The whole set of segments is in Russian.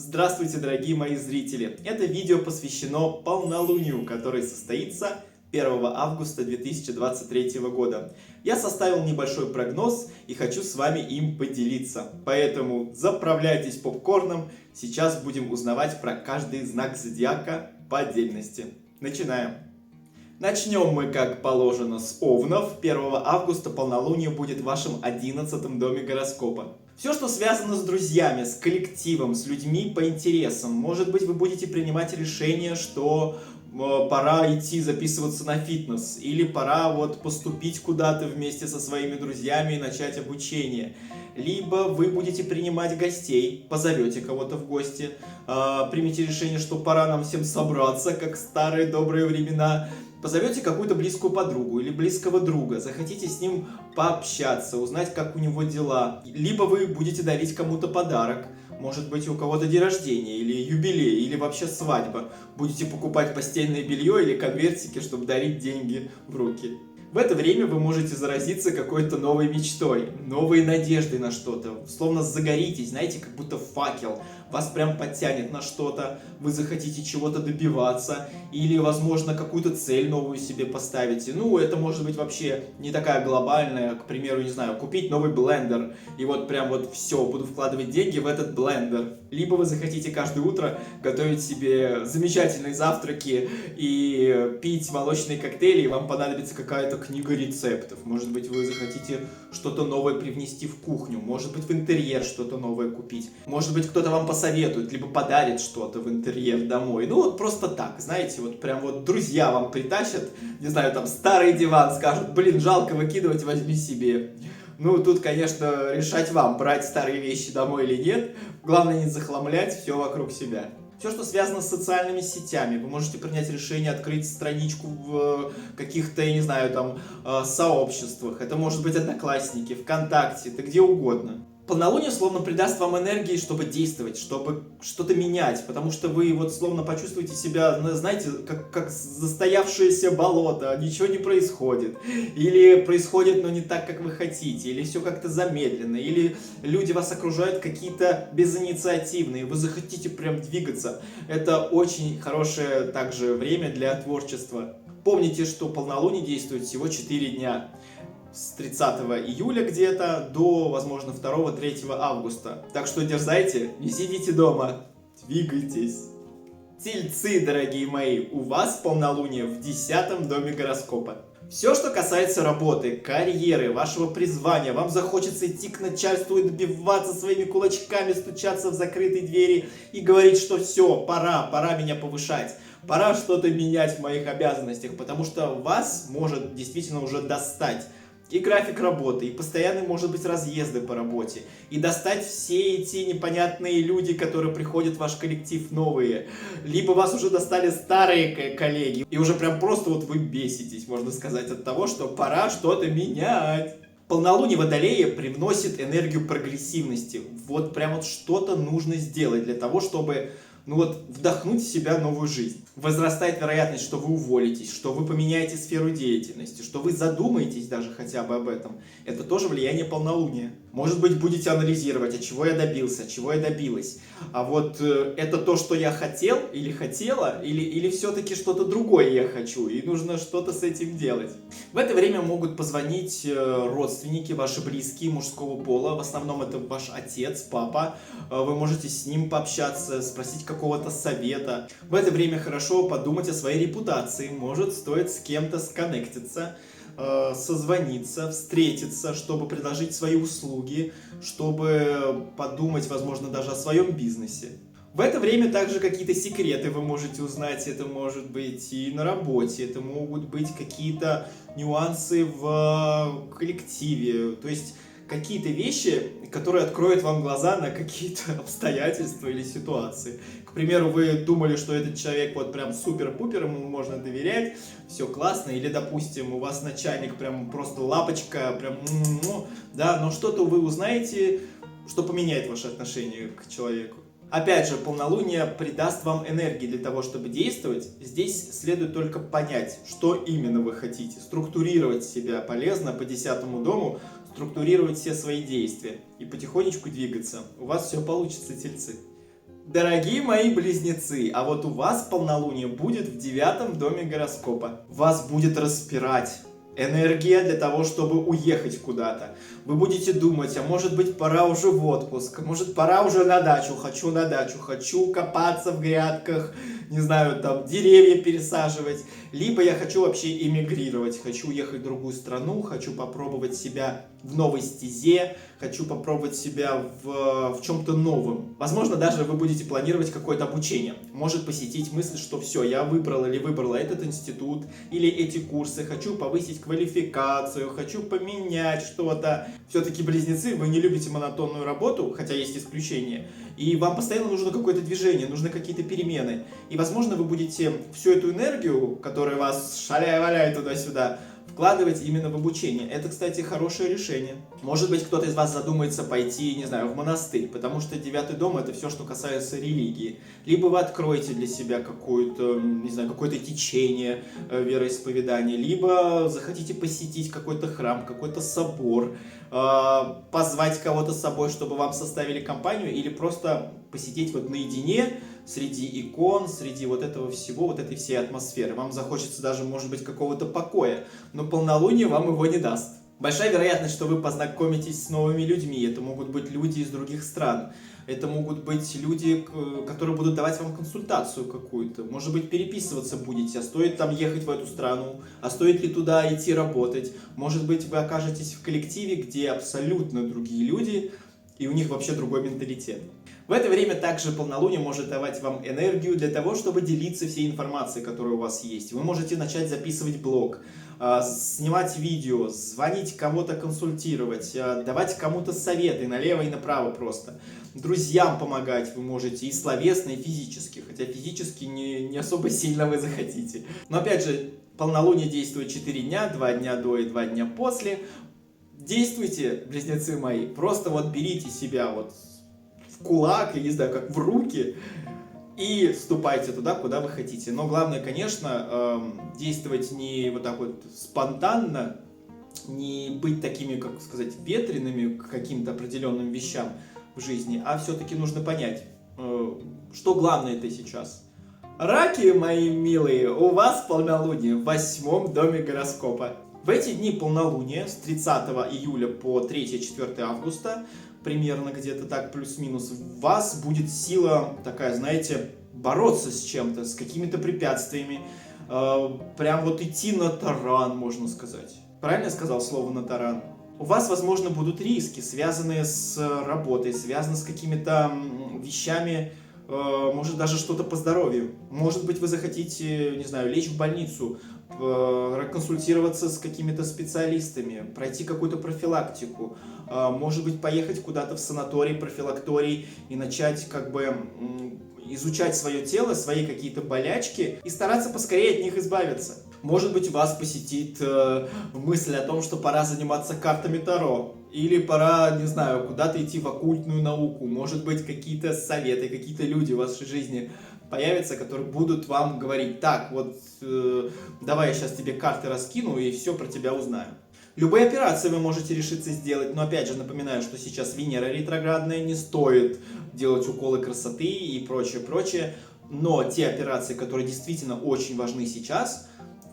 Здравствуйте, дорогие мои зрители! Это видео посвящено полнолунию, которое состоится 1 августа 2023 года. Я составил небольшой прогноз и хочу с вами им поделиться. Поэтому заправляйтесь попкорном, сейчас будем узнавать про каждый знак зодиака по отдельности. Начинаем! Начнем мы, как положено, с Овнов. 1 августа полнолуние будет в вашем 11-м доме гороскопа. Все, что связано с друзьями, с коллективом, с людьми по интересам. Может быть, вы будете принимать решение, что пора идти записываться на фитнес. Или пора поступить куда-то вместе со своими друзьями и начать обучение. Либо вы будете принимать гостей, позовете кого-то в гости, примите решение, что пора нам всем собраться, как в старые добрые времена. Позовете какую-то близкую подругу или близкого друга, захотите с ним пообщаться, узнать, как у него дела. Либо вы будете дарить кому-то подарок, может быть, у кого-то день рождения, или юбилей, или вообще свадьба. Будете покупать постельное белье или конвертики, чтобы дарить деньги в руки. В это время вы можете заразиться какой-то новой мечтой, новой надеждой на что-то. Словно загоритесь, знаете, как будто факел. Вас прям подтянет на что-то, вы захотите чего-то добиваться, или, возможно, какую-то цель новую себе поставите. Ну, это может быть вообще не такая глобальная, к примеру, не знаю, купить новый блендер, и прям все, буду вкладывать деньги в этот блендер. Либо вы захотите каждое утро готовить себе замечательные завтраки и пить молочные коктейли, и вам понадобится какая-то книга рецептов. Может быть, вы захотите что-то новое привнести в кухню, может быть, в интерьер что-то новое купить, может быть, кто-то вам посоветует, либо подарит что-то в интерьер домой. Ну, просто так, знаете, прям друзья вам притащат, не знаю, там, старый диван, скажут, блин, жалко выкидывать, возьми себе. Ну, тут, конечно, решать вам, брать старые вещи домой или нет. Главное не захламлять все вокруг себя. Все, что связано с социальными сетями. Вы можете принять решение открыть страничку в каких-то, я не знаю, там, сообществах. Это может быть Одноклассники, ВКонтакте, это где угодно. Полнолуние словно придаст вам энергии, чтобы действовать, чтобы что-то менять, потому что вы словно почувствуете себя, знаете, как застоявшееся болото, ничего не происходит, или происходит, но не так, как вы хотите, или все как-то замедленно, или люди вас окружают какие-то безинициативные, вы захотите прям двигаться. Это очень хорошее также время для творчества. Помните, что полнолуние действует всего 4 дня. С 30 июля где-то до, возможно, 2-3 августа. Так что дерзайте, не сидите дома, двигайтесь. Тельцы, дорогие мои, у вас полнолуние в 10-м доме гороскопа. Все, что касается работы, карьеры, вашего призвания, вам захочется идти к начальству и добиваться своими кулачками, стучаться в закрытые двери и говорить, что все, пора меня повышать. Пора что-то менять в моих обязанностях, потому что вас может действительно уже достать и график работы, и постоянные, может быть, разъезды по работе, и достать все эти непонятные люди, которые приходят в ваш коллектив новые, либо вас уже достали старые коллеги, и уже прям просто вы беситесь, можно сказать, от того, что пора что-то менять. Полнолуние Водолея привносит энергию прогрессивности, прям что-то нужно сделать для того, чтобы вдохнуть в себя новую жизнь. Возрастает вероятность, что вы уволитесь, что вы поменяете сферу деятельности, что вы задумаетесь даже хотя бы об этом. Это тоже влияние полнолуния. Может быть, будете анализировать, от чего я добился, от чего я добилась. А это то, что я хотел или хотела, или все-таки что-то другое я хочу, и нужно что-то с этим делать. В это время могут позвонить родственники, ваши близкие мужского пола. В основном это ваш отец, папа. Вы можете с ним пообщаться, спросить какого-то совета. В это время хорошо подумать о своей репутации. Может, стоит с кем-то сконнектиться, созвониться, встретиться, чтобы предложить свои услуги, чтобы подумать, возможно, даже о своем бизнесе. В это время также какие-то секреты вы можете узнать, это может быть и на работе, это могут быть какие-то нюансы в коллективе, то есть какие-то вещи, которые откроют вам глаза на какие-то обстоятельства или ситуации. К примеру, вы думали, что этот человек прям супер-пупер, ему можно доверять, все классно, или, допустим, у вас начальник прям просто лапочка, прям, да, но что-то вы узнаете, что поменяет ваше отношение к человеку. Опять же, полнолуние придаст вам энергии для того, чтобы действовать. Здесь следует только понять, что именно вы хотите. Структурировать себя полезно по 10-му дому, структурировать все свои действия и потихонечку двигаться. У вас все получится, тельцы. Дорогие мои близнецы, а вот у вас полнолуние будет в 9 доме гороскопа. Вас будет распирать энергия для того, чтобы уехать куда-то. Вы будете думать, а может быть пора уже в отпуск, может пора уже на дачу, хочу копаться в грядках, не знаю, там деревья пересаживать, либо я хочу вообще эмигрировать, хочу уехать в другую страну, хочу попробовать себя в новой стезе, хочу попробовать себя в чем-то новом. Возможно, даже вы будете планировать какое-то обучение. Может посетить мысль, что все, я выбрал или выбрала этот институт или эти курсы, хочу повысить квалификацию, хочу поменять что-то. Все-таки близнецы, вы не любите монотонную работу, хотя есть исключения, и вам постоянно нужно какое-то движение, нужны какие-то перемены. И, возможно, вы будете всю эту энергию, которая вас шаляет туда-сюда, вкладывать именно в обучение. Это, кстати, хорошее решение. Может быть, кто-то из вас задумается пойти, не знаю, в монастырь, потому что 9 дом — это все, что касается религии. Либо вы откроете для себя какое-то, не знаю, какое-то течение вероисповедания, либо захотите посетить какой-то храм, какой-то собор, позвать кого-то с собой, чтобы вам составили компанию, или просто посидеть вот наедине среди икон, среди вот этого всего, вот этой всей атмосферы. Вам захочется даже, может быть, какого-то покоя, но полнолуние вам его не даст. Большая вероятность, что вы познакомитесь с новыми людьми. Это могут быть люди из других стран. Это могут быть люди, которые будут давать вам консультацию какую-то. Может быть, переписываться будете, а стоит там ехать в эту страну, а стоит ли туда идти работать. Может быть, вы окажетесь в коллективе, где абсолютно другие люди, и у них вообще другой менталитет. В это время также полнолуние может давать вам энергию для того, чтобы делиться всей информацией, которая у вас есть. Вы можете начать записывать блог, снимать видео, звонить кому-то, консультировать, давать кому-то советы налево и направо просто. Друзьям помогать вы можете и словесно, и физически, хотя физически не особо сильно вы захотите. Но опять же, полнолуние действует 4 дня, 2 дня до и 2 дня после. Действуйте, близнецы мои, просто вот берите себя вот в кулак, я не знаю, как в руки, и вступайте туда, куда вы хотите. Но главное, конечно, действовать не вот так вот спонтанно, не быть такими, как сказать, ветреными к каким-то определенным вещам в жизни, а все-таки нужно понять, что главное это сейчас. Раки, мои милые, у вас полнолуние в 8 доме гороскопа. В эти дни полнолуния с 30 июля по 3-4 августа, примерно где-то так плюс-минус, в вас будет сила такая, знаете, бороться с чем-то, с какими-то препятствиями, прям вот идти на таран, можно сказать. Правильно я сказал слово «на таран»? У вас, возможно, будут риски, связанные с работой, связанные с какими-то вещами, может даже что-то по здоровью. Может быть, вы захотите, не знаю, лечь в больницу, консультироваться с какими-то специалистами, пройти какую-то профилактику, может быть, поехать куда-то в санаторий, профилакторий и начать как бы изучать свое тело, свои какие-то болячки и стараться поскорее от них избавиться. Может быть, вас посетит мысль о том, что пора заниматься картами Таро. Или пора, не знаю, куда-то идти в оккультную науку. Может быть, какие-то советы, какие-то люди в вашей жизни появятся, которые будут вам говорить: так, вот давай я сейчас тебе карты раскину и все про тебя узнаю. Любые операции вы можете решиться сделать, но опять же напоминаю, что сейчас Венера ретроградная, не стоит делать уколы красоты и прочее. Но те операции, которые действительно очень важны сейчас,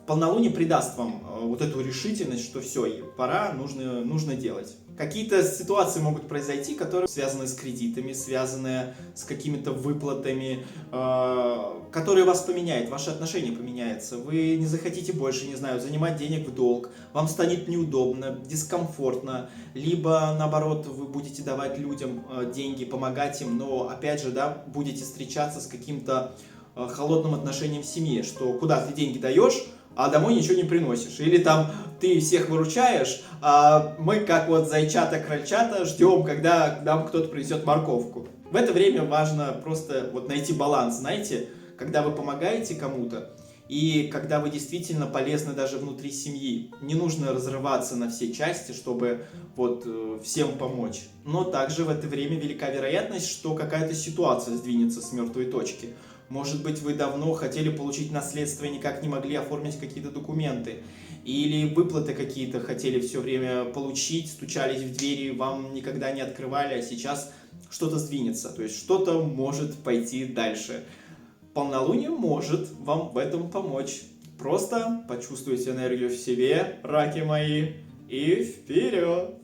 полнолуние придаст вам вот эту решительность, что все, пора, нужно делать. Какие-то ситуации могут произойти, которые связаны с кредитами, связаны с какими-то выплатами, которые вас поменяют, ваши отношения поменяются. Вы не захотите больше, не знаю, занимать денег в долг, вам станет неудобно, дискомфортно, либо наоборот вы будете давать людям деньги, помогать им, но опять же, да, будете встречаться с каким-то холодным отношением в семье, что куда ты деньги даешь, а домой ничего не приносишь. Или там ты всех выручаешь, а мы, как вот зайчата-крольчата, ждем, когда нам кто-то принесет морковку. В это время важно просто вот найти баланс, знаете, когда вы помогаете кому-то, и когда вы действительно полезны даже внутри семьи. Не нужно разрываться на все части, чтобы вот всем помочь. Но также в это время велика вероятность, что какая-то ситуация сдвинется с мертвой точки. Может быть, вы давно хотели получить наследство и никак не могли оформить какие-то документы. или выплаты какие-то хотели все время получить, стучались в двери, вам никогда не открывали, а сейчас что-то сдвинется, то есть что-то может пойти дальше. Полнолуние может вам в этом помочь. Просто почувствуйте энергию в себе, раки мои, и вперед!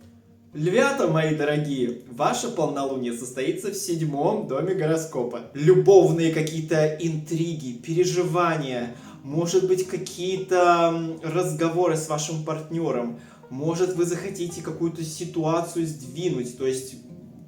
Львята, мои дорогие, ваше полнолуние состоится в 7-м доме гороскопа. Любовные какие-то интриги, переживания, может быть, какие-то разговоры с вашим партнером, может, вы захотите какую-то ситуацию сдвинуть, то есть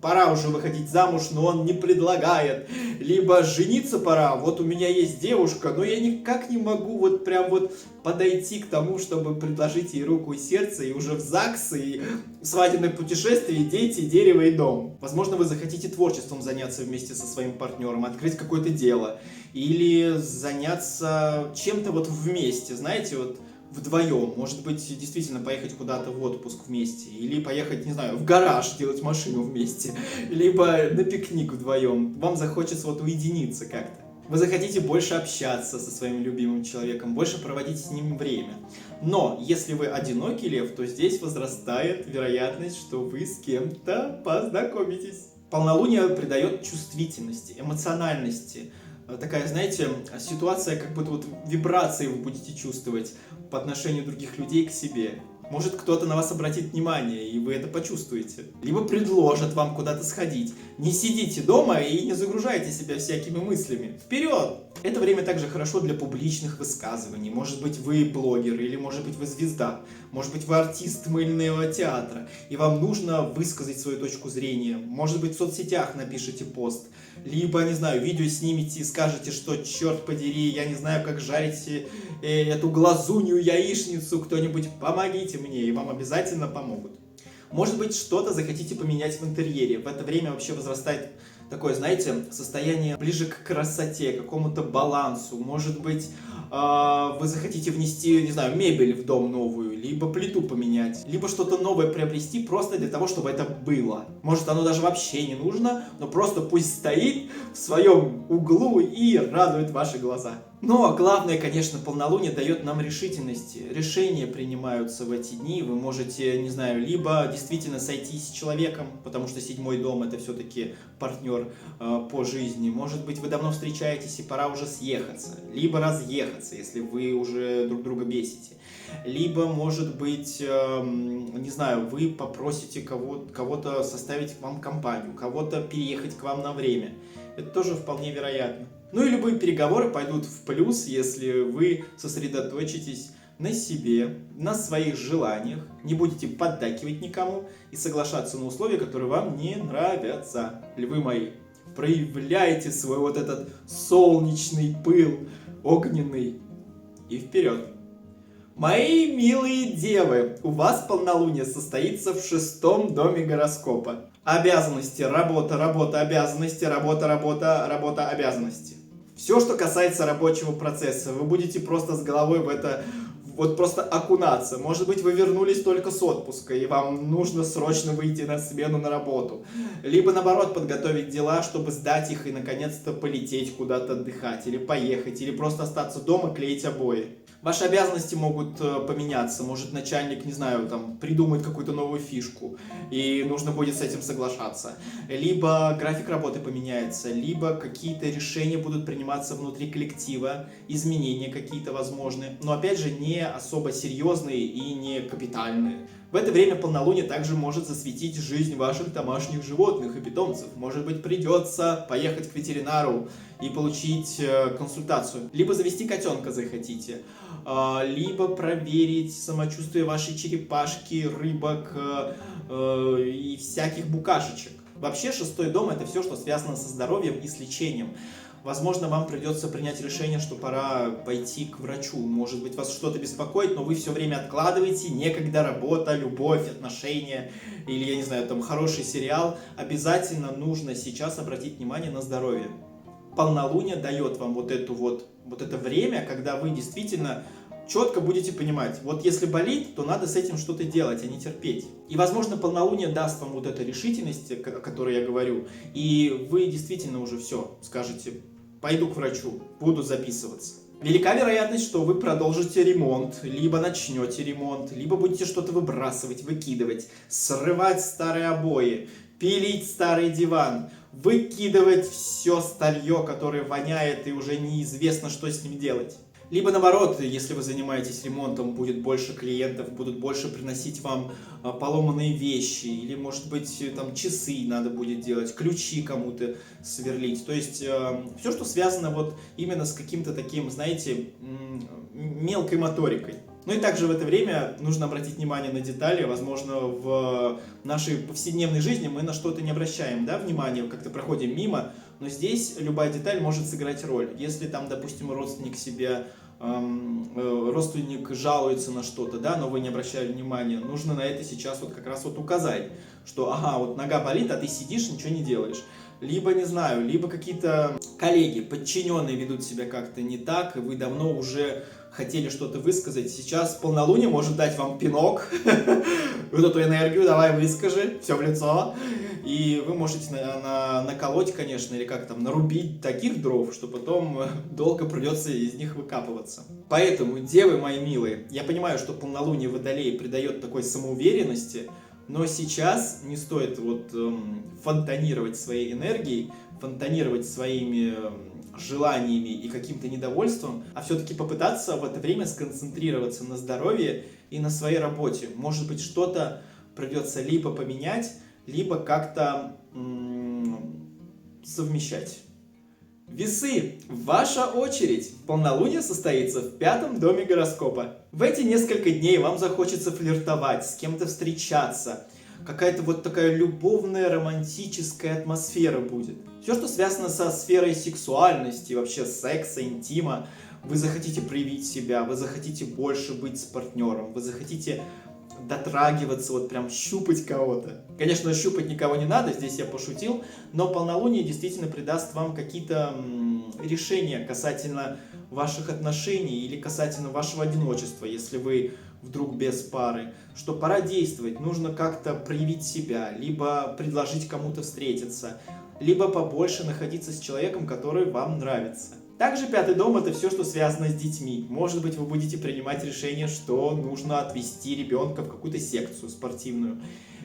пора уже выходить замуж, но он не предлагает, либо жениться пора, вот у меня есть девушка, но я никак не могу вот прям вот подойти к тому, чтобы предложить ей руку и сердце, и уже в ЗАГС, и свадебное путешествие, дети, дерево и дом. Возможно, вы захотите творчеством заняться вместе со своим партнером, открыть какое-то дело, или заняться чем-то вот вместе, знаете, вот вдвоем, может быть, действительно поехать куда-то в отпуск вместе, или поехать, не знаю, в гараж делать машину вместе, либо на пикник вдвоем. Вам захочется вот уединиться как-то. Вы захотите больше общаться со своим любимым человеком, больше проводить с ним время. Но если вы одинокий лев, то здесь возрастает вероятность, что вы с кем-то познакомитесь. Полнолуние придает чувствительности, эмоциональности. Такая, знаете, ситуация, как будто вот вибрации вы будете чувствовать по отношению других людей к себе. Может, кто-то на вас обратит внимание, и вы это почувствуете. Либо предложат вам куда-то сходить. Не сидите дома и не загружайте себя всякими мыслями. Вперед! Это время также хорошо для публичных высказываний. Может быть, вы блогер, или может быть, вы звезда. Может быть, вы артист мыльного театра, и вам нужно высказать свою точку зрения. Может быть, в соцсетях напишите пост. Либо, не знаю, видео снимете и скажете, что, черт подери, я не знаю, как жарить эту глазунью яичницу, кто-нибудь помогите мне, и вам обязательно помогут. Может быть, что-то захотите поменять в интерьере. В это время вообще возрастает такое, знаете, состояние ближе к красоте, к какому-то балансу. Может быть, вы захотите внести, не знаю, мебель в дом новую, либо плиту поменять, либо что-то новое приобрести просто для того, чтобы это было. Может, оно даже вообще не нужно, но просто пусть стоит в своем углу и радует ваши глаза. Но главное, конечно, полнолуние дает нам решительности. Решения принимаются в эти дни. Вы можете, не знаю, либо действительно сойтись с человеком, потому что 7-й дом это все-таки партнер по жизни. Может быть, вы давно встречаетесь и пора уже съехаться, либо разъехаться, если вы уже друг друга бесите. Либо, может быть, не знаю, вы попросите кого-то составить вам компанию, кого-то переехать к вам на время. Это тоже вполне вероятно. Ну и любые переговоры пойдут в плюс, если вы сосредоточитесь на себе, на своих желаниях, не будете поддакивать никому и соглашаться на условия, которые вам не нравятся. Львы мои, проявляйте свой вот этот солнечный пыл, огненный, и вперед! Мои милые девы, у вас полнолуние состоится в 6-м доме гороскопа. Обязанности, работа, работа, обязанности, работа, работа, работа, обязанности. Все, что касается рабочего процесса, вы будете просто с головой в это вот просто окунаться. Может быть, вы вернулись только с отпуска, и вам нужно срочно выйти на смену на работу. Либо, наоборот, подготовить дела, чтобы сдать их и, наконец-то, полететь куда-то отдыхать, или поехать, или просто остаться дома, клеить обои. Ваши обязанности могут поменяться. Может, начальник, не знаю, там, придумает какую-то новую фишку, и нужно будет с этим соглашаться. Либо график работы поменяется, либо какие-то решения будут приниматься внутри коллектива, изменения какие-то возможны. Но, опять же, не особо серьезные и не капитальные. В это время полнолуние также может засветить жизнь ваших домашних животных и питомцев. Может быть, придется поехать к ветеринару и получить консультацию. Либо завести котенка захотите, либо проверить самочувствие вашей черепашки, рыбок и всяких букашечек. Вообще, 6-й дом – это все, что связано со здоровьем и с лечением. Возможно, вам придется принять решение, что пора пойти к врачу. Может быть, вас что-то беспокоит, но вы все время откладываете. Некогда, работа, любовь, отношения или, я не знаю, там хороший сериал. Обязательно нужно сейчас обратить внимание на здоровье. Полнолуние дает вам вот это время, когда вы действительно четко будете понимать, вот если болит, то надо с этим что-то делать, а не терпеть. И, возможно, полнолуние даст вам вот эту решительность, о которой я говорю, и вы действительно уже все скажете: пойду к врачу, буду записываться. Велика вероятность, что вы продолжите ремонт, либо начнете ремонт, либо будете что-то выбрасывать, выкидывать, срывать старые обои, пилить старый диван, выкидывать все старье, которое воняет и уже неизвестно, что с ним делать. Либо наоборот, если вы занимаетесь ремонтом, будет больше клиентов, будут больше приносить вам поломанные вещи, или, может быть, там часы надо будет делать, ключи кому-то сверлить. То есть все, что связано вот именно с каким-то таким, знаете, мелкой моторикой. Ну и также в это время нужно обратить внимание на детали. Возможно, в нашей повседневной жизни мы на что-то не обращаем, да, внимания, как-то проходим мимо, но здесь любая деталь может сыграть роль. Если там, допустим, родственник жалуется на что-то, да, но вы не обращали внимания, нужно на это сейчас вот как раз вот указать, что ага, вот нога болит, а ты сидишь, ничего не делаешь. Либо, не знаю, либо какие-то коллеги, подчиненные ведут себя как-то не так, и вы давно уже хотели что-то высказать. Сейчас полнолуние может дать вам пинок, вот эту энергию, давай выскажи, все в лицо. И вы можете наколоть, конечно, или как там, нарубить таких дров, что потом долго придется из них выкапываться. Поэтому, девы мои милые, я понимаю, что полнолуние в Водолее придает такой самоуверенности, но сейчас не стоит вот фонтанировать своей энергией, фонтанировать своими желаниями и каким-то недовольством, а все-таки попытаться в это время сконцентрироваться на здоровье и на своей работе. Может быть, что-то придется либо поменять, либо как-то совмещать. Весы, ваша очередь! Полнолуние состоится в 5-м доме гороскопа. В эти несколько дней вам захочется флиртовать, с кем-то встречаться. Какая-то вот такая любовная, романтическая атмосфера будет. Все, что связано со сферой сексуальности, вообще секса, интима, вы захотите проявить себя, вы захотите больше быть с партнером, вы захотите дотрагиваться, вот прям щупать кого-то. Конечно, щупать никого не надо, здесь я пошутил, но полнолуние действительно придаст вам какие-то решения касательно ваших отношений или касательно вашего одиночества, если вы вдруг без пары, что пора действовать, нужно как-то проявить себя, либо предложить кому-то встретиться, либо побольше находиться с человеком, который вам нравится. Также 5-й дом — это все, что связано с детьми. Может быть, вы будете принимать решение, что нужно отвезти ребенка в какую-то секцию спортивную.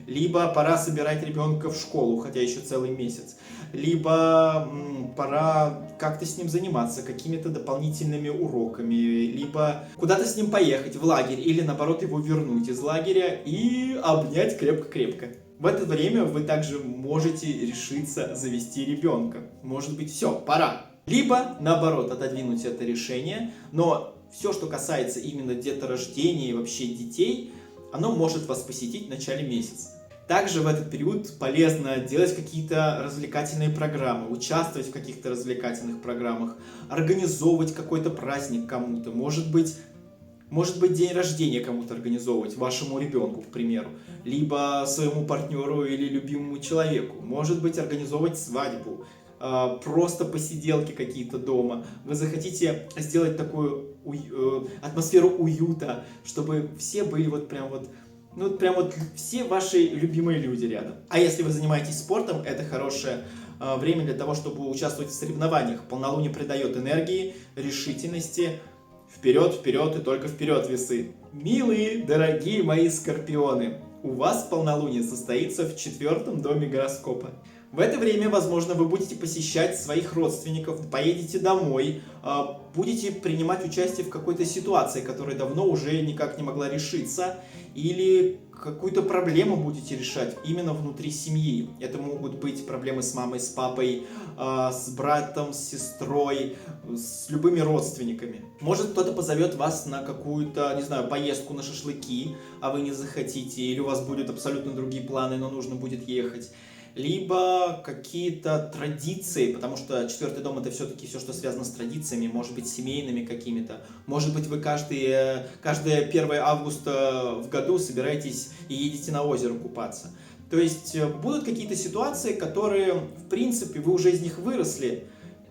Либо пора собирать ребенка в школу, хотя еще целый месяц. Либо пора как-то с ним заниматься какими-то дополнительными уроками. Либо куда-то с ним поехать в лагерь. Или наоборот его вернуть из лагеря и обнять крепко-крепко. В это время вы также можете решиться завести ребенка. Может быть, все, пора. Либо, наоборот, отодвинуть это решение, но все, что касается именно деторождения и вообще детей, оно может вас посетить в начале месяца. Также в этот период полезно делать какие-то развлекательные программы, участвовать в каких-то развлекательных программах, организовывать какой-то праздник кому-то, может быть день рождения кому-то организовывать, вашему ребенку, к примеру, либо своему партнеру или любимому человеку, может быть организовывать свадьбу, просто посиделки какие-то дома. Вы захотите сделать такую атмосферу уюта, чтобы все были вот прям вот, ну прям вот все ваши любимые люди рядом. А если вы занимаетесь спортом, это хорошее время для того, чтобы участвовать в соревнованиях. Полнолуние придает энергии, решительности. Вперед, вперед и только вперед, весы. Милые, дорогие мои скорпионы, у вас полнолуние состоится в 4-м доме гороскопа. В это время, возможно, вы будете посещать своих родственников, поедете домой, будете принимать участие в какой-то ситуации, которая давно уже никак не могла решиться, или какую-то проблему будете решать именно внутри семьи. Это могут быть проблемы с мамой, с папой, с братом, с сестрой, с любыми родственниками. Может, кто-то позовет вас на какую-то, не знаю, поездку на шашлыки, а вы не захотите, или у вас будут абсолютно другие планы, но нужно будет ехать. Либо какие-то традиции, потому что 4-й дом — это все-таки все, что связано с традициями, может быть, семейными какими-то. Может быть, вы каждое 1 августа в году собираетесь и едете на озеро купаться. То есть будут какие-то ситуации, которые, в принципе, вы уже из них выросли,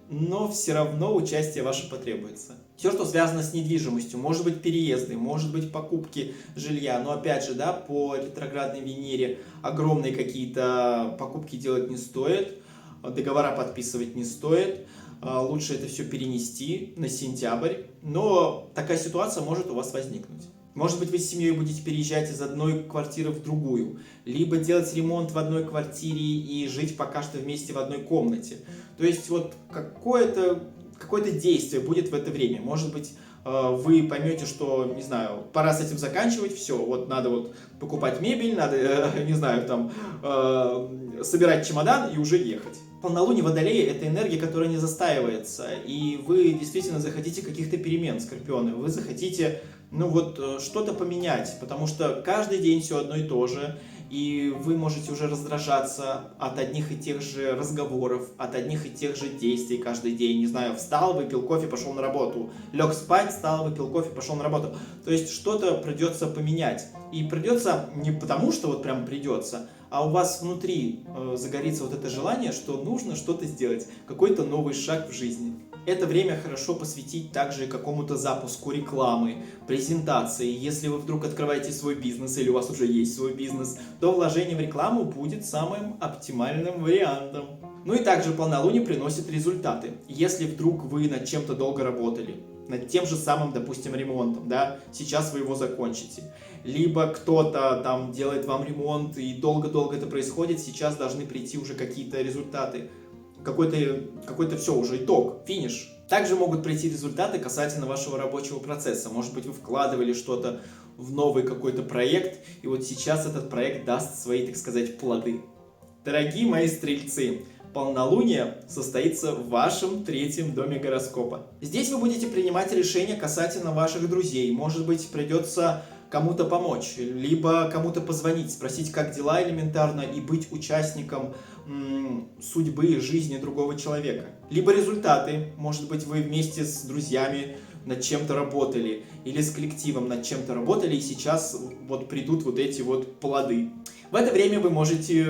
но все равно участие ваше потребуется. Все, что связано с недвижимостью, может быть переезды, может быть покупки жилья, но опять же, да, по ретроградной Венере огромные какие-то покупки делать не стоит, договора подписывать не стоит, лучше это все перенести на сентябрь, но такая ситуация может у вас возникнуть. Может быть, вы с семьей будете переезжать из одной квартиры в другую, либо делать ремонт в одной квартире и жить пока что вместе в одной комнате. То есть вот какое-то действие будет в это время. Может быть, вы поймете, что, не знаю, пора с этим заканчивать, все, вот надо вот покупать мебель, надо, не знаю, там, собирать чемодан и уже ехать. Полнолуние Водолея — это энергия, которая не застаивается, и вы действительно захотите каких-то перемен, Скорпионы, вы захотите, что-то поменять, потому что каждый день все одно и то же, и вы можете уже раздражаться от одних и тех же разговоров, от одних и тех же действий каждый день. Не знаю, встал, выпил кофе, пошел на работу, лег спать, встал, выпил кофе, пошел на работу. То есть что-то придется поменять. И придется не потому, что вот прям придется, а у вас внутри загорится вот это желание, что нужно что-то сделать, какой-то новый шаг в жизни. Это время хорошо посвятить также какому-то запуску рекламы, презентации. Если вы вдруг открываете свой бизнес или у вас уже есть свой бизнес, то вложение в рекламу будет самым оптимальным вариантом. Ну и также полнолуние приносит результаты. Если вдруг вы над чем-то долго работали, над тем же самым, допустим, ремонтом, да, сейчас вы его закончите. Либо кто-то там делает вам ремонт и долго-долго это происходит, сейчас должны прийти уже какие-то результаты. Какой-то все, уже итог, финиш. Также могут прийти результаты касательно вашего рабочего процесса. Может быть, вы вкладывали что-то в новый какой-то проект, и вот сейчас этот проект даст свои, так сказать, плоды. Дорогие мои стрельцы, полнолуние состоится в вашем 3-м доме гороскопа. Здесь вы будете принимать решения касательно ваших друзей. Может быть, придется кому-то помочь, либо кому-то позвонить, спросить, как дела элементарно, и быть участником судьбы и жизни другого человека. Либо результаты, может быть, вы вместе с друзьями над чем-то работали, или с коллективом над чем-то работали, и сейчас вот придут вот эти вот плоды. В это время вы можете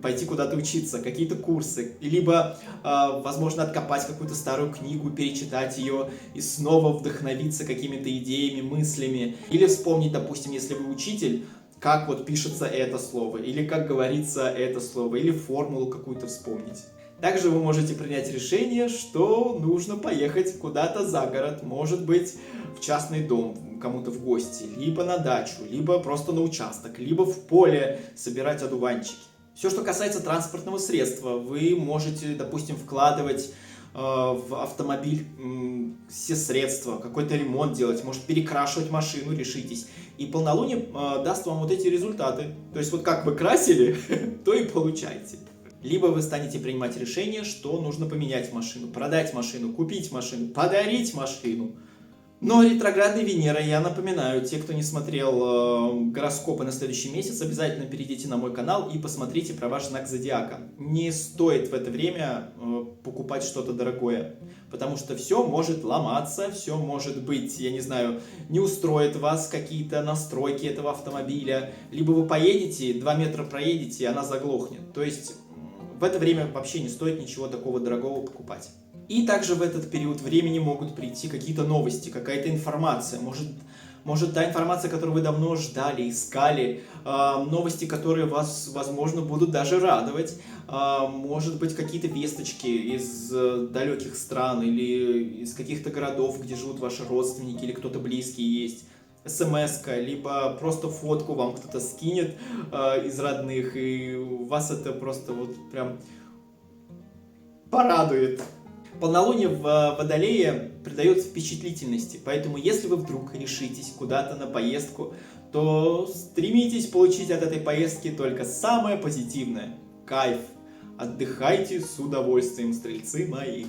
пойти куда-то учиться, какие-то курсы, либо, возможно, откопать какую-то старую книгу, перечитать ее и снова вдохновиться какими-то идеями, мыслями. Или вспомнить, допустим, если вы учитель, как вот пишется это слово, или как говорится это слово, или формулу какую-то вспомнить. Также вы можете принять решение, что нужно поехать куда-то за город, может быть, в частный дом, кому-то в гости, либо на дачу, либо просто на участок, либо в поле собирать одуванчики. Все, что касается транспортного средства, вы можете, допустим, вкладывать в автомобиль все средства, какой-то ремонт делать, может перекрашивать машину, решитесь. И полнолуние даст вам вот эти результаты. То есть вот как вы красили, то и получаете. Либо вы станете принимать решение, что нужно поменять машину, продать машину, купить машину, подарить машину. Но ретроградная Венера, я напоминаю, те, кто не смотрел гороскопы на следующий месяц, обязательно перейдите на мой канал и посмотрите про ваш знак зодиака. Не стоит в это время покупать что-то дорогое, потому что все может ломаться, все может быть, я не знаю, не устроит вас какие-то настройки этого автомобиля, либо вы поедете, 2 метра проедете, и она заглохнет. То есть в это время вообще не стоит ничего такого дорогого покупать. И также в этот период времени могут прийти какие-то новости, какая-то информация. Может та информация, которую вы давно ждали, искали, новости, которые вас, возможно, будут даже радовать. Может быть, какие-то весточки из далеких стран или из каких-то городов, где живут ваши родственники или кто-то близкий есть. СМС-ка, либо просто фотку вам кто-то скинет из родных, и вас это просто вот прям порадует. Полнолуние в Водолее придает впечатлительности, поэтому если вы вдруг решитесь куда-то на поездку, то стремитесь получить от этой поездки только самое позитивное – кайф. Отдыхайте с удовольствием, стрельцы мои.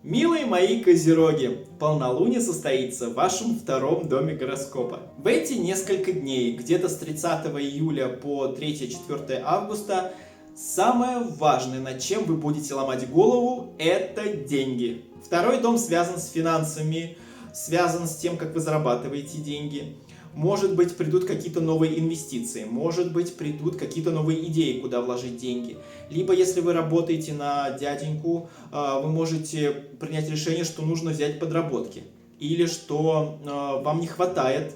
Милые мои козероги, полнолуние состоится в вашем 2-м доме гороскопа. В эти несколько дней, где-то с 30 июля по 3-4 августа, самое важное, над чем вы будете ломать голову, это деньги. 2-й дом связан с финансами, связан с тем, как вы зарабатываете деньги. Может быть, придут какие-то новые инвестиции, может быть, придут какие-то новые идеи, куда вложить деньги. Либо, если вы работаете на дяденьку, вы можете принять решение, что нужно взять подработки. Или что вам не хватает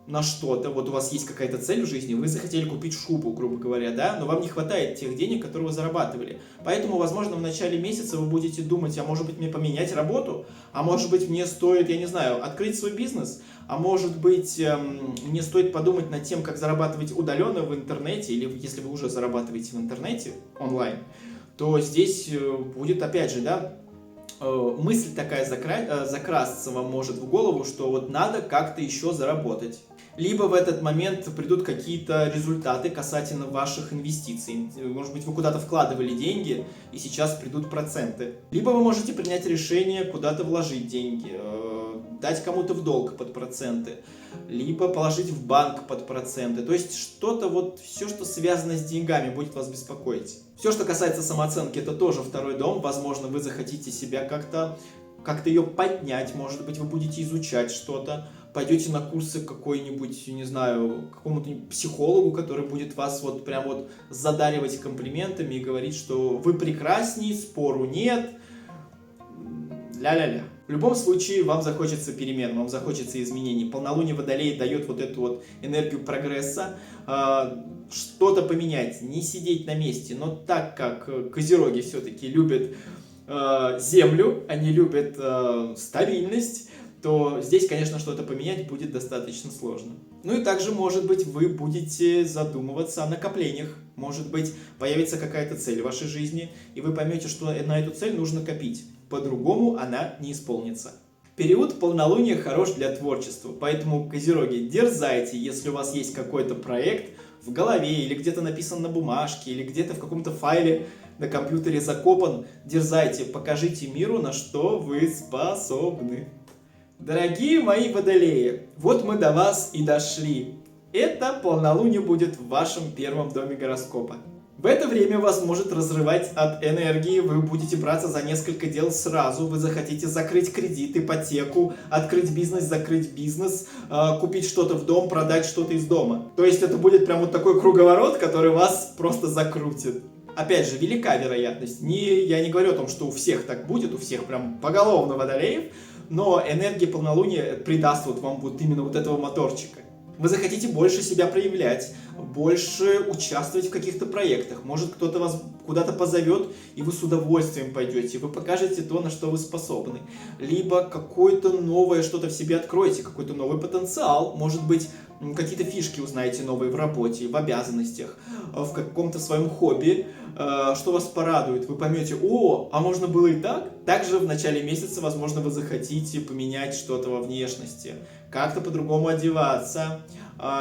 на что-то, вот у вас есть какая-то цель в жизни, вы захотели купить шубу, грубо говоря, да, но вам не хватает тех денег, которые вы зарабатывали. Поэтому, возможно, в начале месяца вы будете думать, а может быть мне поменять работу, а может быть мне стоит, я не знаю, открыть свой бизнес, а может быть мне стоит подумать над тем, как зарабатывать удаленно в интернете, или если вы уже зарабатываете в интернете онлайн, то здесь будет, опять же, да, мысль такая закрасться вам может в голову, что вот надо как-то еще заработать. Либо в этот момент придут какие-то результаты касательно ваших инвестиций. Может быть, вы куда-то вкладывали деньги, и сейчас придут проценты. Либо вы можете принять решение куда-то вложить деньги, дать кому-то в долг под проценты, либо положить в банк под проценты. То есть что-то вот, все, что связано с деньгами, будет вас беспокоить. Все, что касается самооценки, это тоже второй дом. Возможно, вы захотите себя как-то ее поднять, может быть, вы будете изучать что-то, пойдете на курсы какой-нибудь, не знаю, какому-то психологу, который будет вас вот прям вот задаривать комплиментами и говорить, что вы прекрасней, спору нет, ля-ля-ля. В любом случае, вам захочется перемен, вам захочется изменений. Полнолуние Водолея дает вот эту вот энергию прогресса, что-то поменять, не сидеть на месте. Но так как Козероги все-таки любят Землю, они любят стабильность, то здесь, конечно, что-то поменять будет достаточно сложно. Ну и также, может быть, вы будете задумываться о накоплениях. Может быть, появится какая-то цель в вашей жизни, и вы поймете, что на эту цель нужно копить. По-другому она не исполнится. Период полнолуния хорош для творчества, поэтому, Козероги, дерзайте, если у вас есть какой-то проект в голове, или где-то написан на бумажке, или где-то в каком-то файле на компьютере закопан, дерзайте, покажите миру, на что вы способны. Дорогие мои водолеи, вот мы до вас и дошли. Это полнолуние будет в вашем первом доме гороскопа. В это время вас может разрывать от энергии, вы будете браться за несколько дел сразу, вы захотите закрыть кредит, ипотеку, открыть бизнес, закрыть бизнес, купить что-то в дом, продать что-то из дома. То есть это будет прям вот такой круговорот, который вас просто закрутит. Опять же, велика вероятность. Я не говорю о том, что у всех так будет, у всех прям поголовно водолеев, но энергия полнолуния придаст вот вам вот именно вот этого моторчика. Вы захотите больше себя проявлять, больше участвовать в каких-то проектах. Может, кто-то вас куда-то позовет, и вы с удовольствием пойдете, вы покажете то, на что вы способны. Либо какое-то новое что-то в себе откроете, какой-то новый потенциал. Может быть, какие-то фишки узнаете новые в работе, в обязанностях, в каком-то своем хобби, что вас порадует. Вы поймете, а можно было и так? Также в начале месяца, возможно, вы захотите поменять что-то во внешности, как-то по-другому одеваться,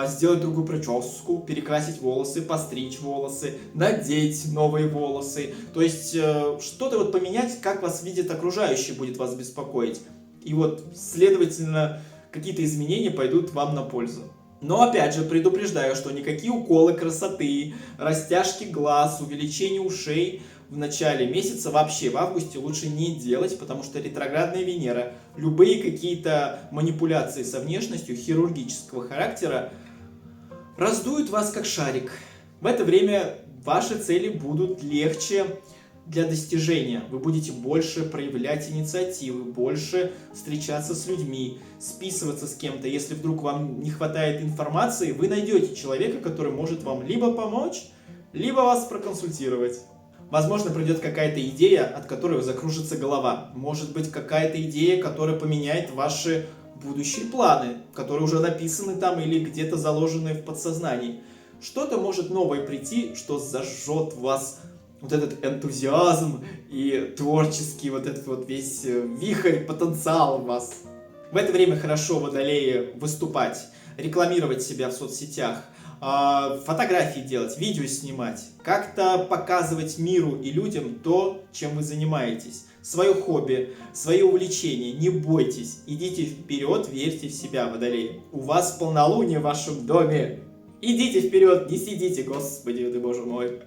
сделать другую прическу, перекрасить волосы, постричь волосы, надеть новые волосы. То есть что-то вот поменять, как вас видят окружающие, будет вас беспокоить. И вот, следовательно, какие-то изменения пойдут вам на пользу. Но опять же предупреждаю, что никакие уколы красоты, растяжки глаз, увеличение ушей в начале месяца, вообще в августе, лучше не делать, потому что ретроградная Венера, любые какие-то манипуляции со внешностью хирургического характера раздуют вас как шарик. В это время ваши цели будут легче для достижения. Вы будете больше проявлять инициативы, больше встречаться с людьми, списываться с кем-то. Если вдруг вам не хватает информации, вы найдете человека, который может вам либо помочь, либо вас проконсультировать. Возможно, придет какая-то идея, от которой закружится голова. Может быть, какая-то идея, которая поменяет ваши будущие планы, которые уже написаны там или где-то заложены в подсознании. Что-то может новое прийти, что зажжет в вас вот этот энтузиазм и творческий вот этот вот весь вихрь, потенциал в вас. В это время хорошо, водолеи, выступать, рекламировать себя в соцсетях, фотографии делать, видео снимать, как-то показывать миру и людям то, чем вы занимаетесь, свое хобби, свои увлечения. Не бойтесь, идите вперед, верьте в себя, водолеи. У вас полнолуние в вашем доме. Идите вперед, не сидите, Господи ты Боже мой.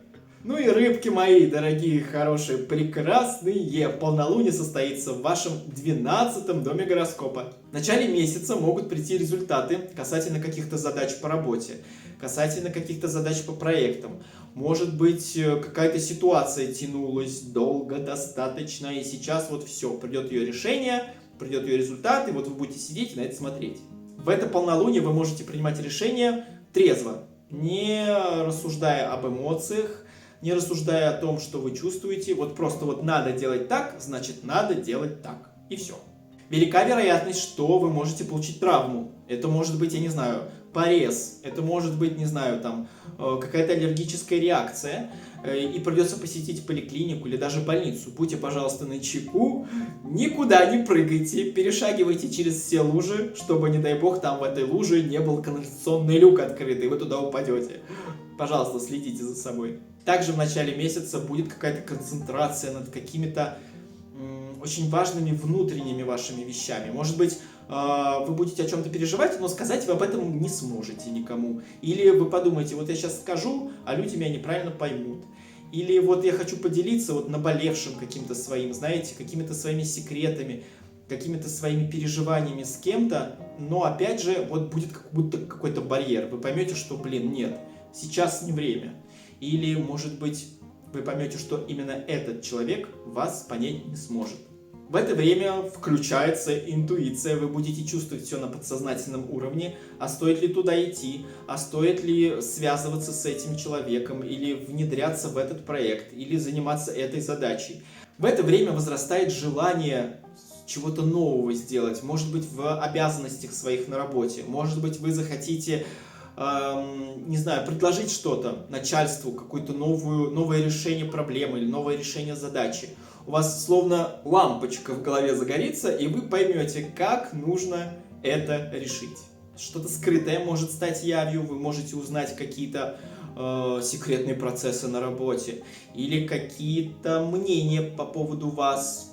Ну и рыбки мои, дорогие, хорошие, прекрасные, полнолуние состоится в вашем 12-м доме гороскопа. В начале месяца могут прийти результаты касательно каких-то задач по работе, касательно каких-то задач по проектам. Может быть, какая-то ситуация тянулась долго, достаточно, и сейчас вот все, придет ее решение, придет ее результат, и вот вы будете сидеть и на это смотреть. В это полнолуние вы можете принимать решения трезво, не рассуждая об эмоциях, не рассуждая о том, что вы чувствуете. Вот просто вот надо делать так, значит надо делать так. И все. Велика вероятность, что вы можете получить травму. Это может быть, я не знаю, порез, это может быть, не знаю, там, какая-то аллергическая реакция, и придется посетить поликлинику или даже больницу. Будьте, пожалуйста, начеку, никуда не прыгайте, перешагивайте через все лужи, чтобы, не дай бог, там в этой луже не был канализационный люк открытый, и вы туда упадете. Пожалуйста, следите за собой. Также в начале месяца будет какая-то концентрация над какими-то очень важными внутренними вашими вещами. Может быть, вы будете о чем-то переживать, но сказать вы об этом не сможете никому. Или вы подумаете, вот я сейчас скажу, а люди меня неправильно поймут. Или вот я хочу поделиться вот наболевшим каким-то своим, знаете, какими-то своими секретами, какими-то своими переживаниями с кем-то, но опять же, вот будет как будто какой-то барьер. Вы поймете, что, блин, нет, сейчас не время. Или, может быть, вы поймете, что именно этот человек вас понять не сможет. В это время включается интуиция, вы будете чувствовать все на подсознательном уровне, а стоит ли туда идти, а стоит ли связываться с этим человеком, или внедряться в этот проект, или заниматься этой задачей. В это время возрастает желание чего-то нового сделать, может быть, в обязанностях своих на работе, может быть, вы захотите, не знаю, предложить что-то начальству, какое-то новое решение проблемы или новое решение задачи. У вас словно лампочка в голове загорится, и вы поймете, как нужно это решить. Что-то скрытое может стать явью, вы можете узнать какие-то секретные процессы на работе, или какие-то мнения по поводу вас.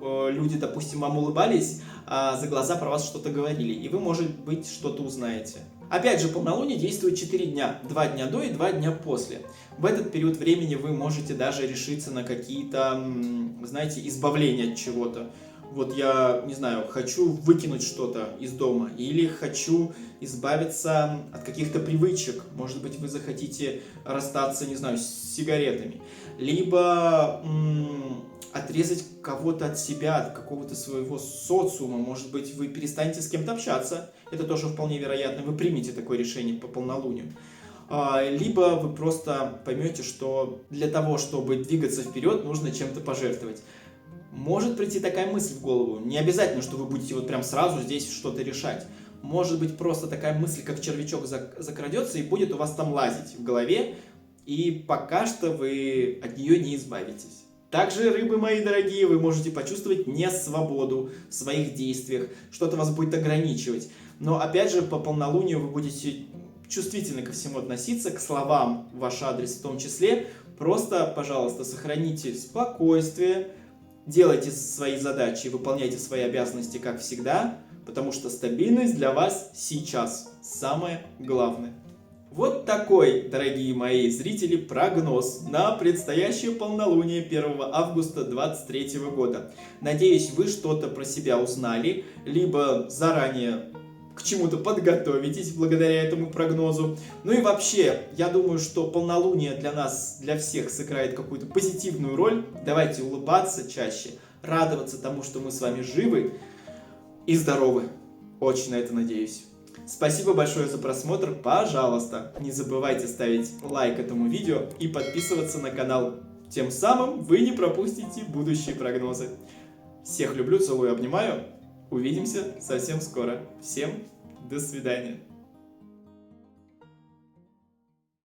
Люди, допустим, вам улыбались, а за глаза про вас что-то говорили, и вы, может быть, что-то узнаете. Опять же, полнолуние действует 4 дня, 2 дня до и 2 дня после. В этот период времени вы можете даже решиться на какие-то, знаете, избавления от чего-то. Вот я, не знаю, хочу выкинуть что-то из дома, или хочу избавиться от каких-то привычек. Может быть, вы захотите расстаться, не знаю, с сигаретами. Либо отрезать кого-то от себя, от какого-то своего социума. Может быть, вы перестанете с кем-то общаться. Это тоже вполне вероятно. Вы примете такое решение по полнолунию. Либо вы просто поймете, что для того, чтобы двигаться вперед, нужно чем-то пожертвовать. Может прийти такая мысль в голову. Не обязательно, что вы будете вот прям сразу здесь что-то решать. Может быть, просто такая мысль, как червячок, закрадется и будет у вас там лазить в голове, и пока что вы от нее не избавитесь. Также, рыбы мои дорогие, вы можете почувствовать несвободу в своих действиях, что-то вас будет ограничивать. Но опять же, по полнолунию вы будете чувствительно ко всему относиться, к словам в ваш адрес в том числе. Просто, пожалуйста, сохраните спокойствие, делайте свои задачи, выполняйте свои обязанности как всегда, потому что стабильность для вас сейчас самое главное. Вот такой, дорогие мои зрители, прогноз на предстоящее полнолуние 1 августа 2023 года. Надеюсь, вы что-то про себя узнали, либо заранее к чему-то подготовитесь благодаря этому прогнозу. Ну и вообще, я думаю, что полнолуние для нас, для всех сыграет какую-то позитивную роль. Давайте улыбаться чаще, радоваться тому, что мы с вами живы и здоровы. Очень на это надеюсь. Спасибо большое за просмотр, пожалуйста, не забывайте ставить лайк этому видео и подписываться на канал. Тем самым вы не пропустите будущие прогнозы. Всех люблю, целую, обнимаю. Увидимся совсем скоро. Всем до свидания.